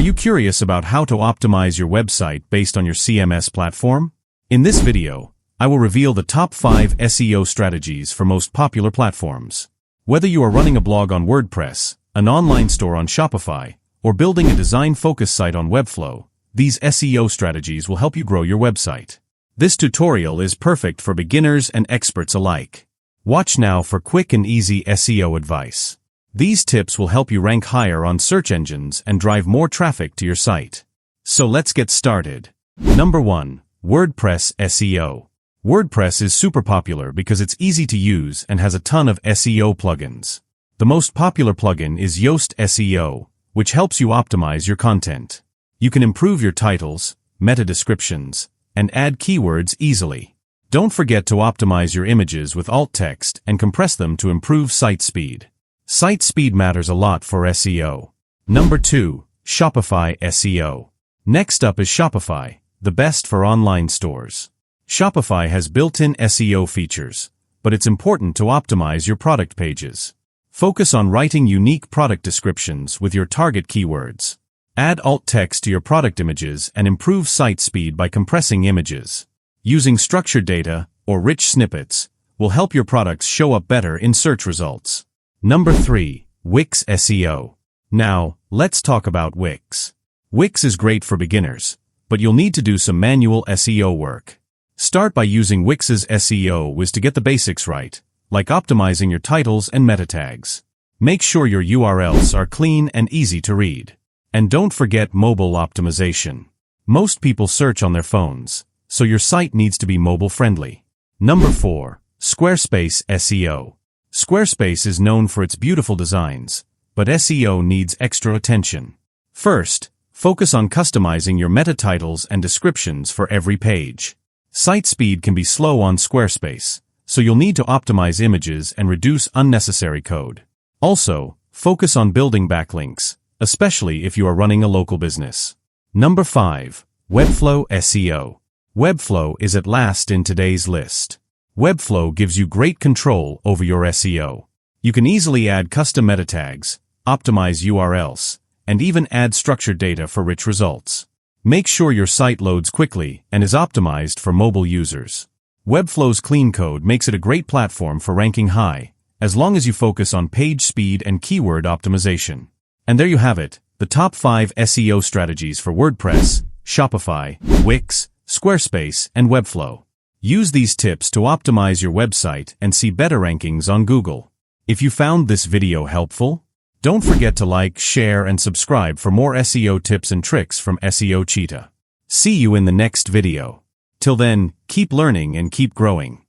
you curious about how to optimize your website based on your CMS platform? In this video, I will reveal the top 5 SEO strategies for most popular platforms. Whether you are running a blog on WordPress, an online store on Shopify, or building a design-focused site on Webflow, these SEO strategies will help you grow your website. This tutorial is perfect for beginners and experts alike. Watch now for quick and easy SEO advice. These tips will help you rank higher on search engines and drive more traffic to your site. So let's get started. Number 1. WordPress SEO. WordPress is super popular because it's easy to use and has a ton of SEO plugins. The most popular plugin is Yoast SEO, which helps you optimize your content. You can improve your titles, meta descriptions, and add keywords easily. Don't forget to optimize your images with alt text and compress them to improve site speed. Site speed matters a lot for SEO. Number 2. Shopify SEO. Next up is Shopify, the best for online stores. Shopify has built-in SEO features, but it's important to optimize your product pages. Focus on writing unique product descriptions with your target keywords. Add alt text to your product images and improve site speed by compressing images. Using structured data, or rich snippets, will help your products show up better in search results. Number 3. Wix SEO. Now, let's talk about Wix. Wix is great for beginners, but you'll need to do some manual SEO work. Start by using Wix's SEO to get the basics right, like optimizing your titles and meta tags. Make sure your URLs are clean and easy to read. And don't forget mobile optimization. Most people search on their phones, so your site needs to be mobile-friendly. Number 4. Squarespace SEO. Squarespace is known for its beautiful designs, but SEO needs extra attention. First, focus on customizing your meta titles and descriptions for every page. Site speed can be slow on Squarespace, so you'll need to optimize images and reduce unnecessary code. Also, focus on building backlinks, especially if you are running a local business. Number 5. Webflow SEO. Webflow is at last in today's list. Webflow gives you great control over your SEO. You can easily add custom meta tags, optimize URLs, and even add structured data for rich results. Make sure your site loads quickly and is optimized for mobile users. Webflow's clean code makes it a great platform for ranking high, as long as you focus on page speed and keyword optimization. And there you have it, the top 5 SEO strategies for WordPress, Shopify, Wix, Squarespace, and Webflow. Use these tips to optimize your website and see better rankings on Google. If you found this video helpful, don't forget to like, share, and subscribe for more SEO tips and tricks from SEO Cheetah. See you in the next video. Till then, keep learning and keep growing.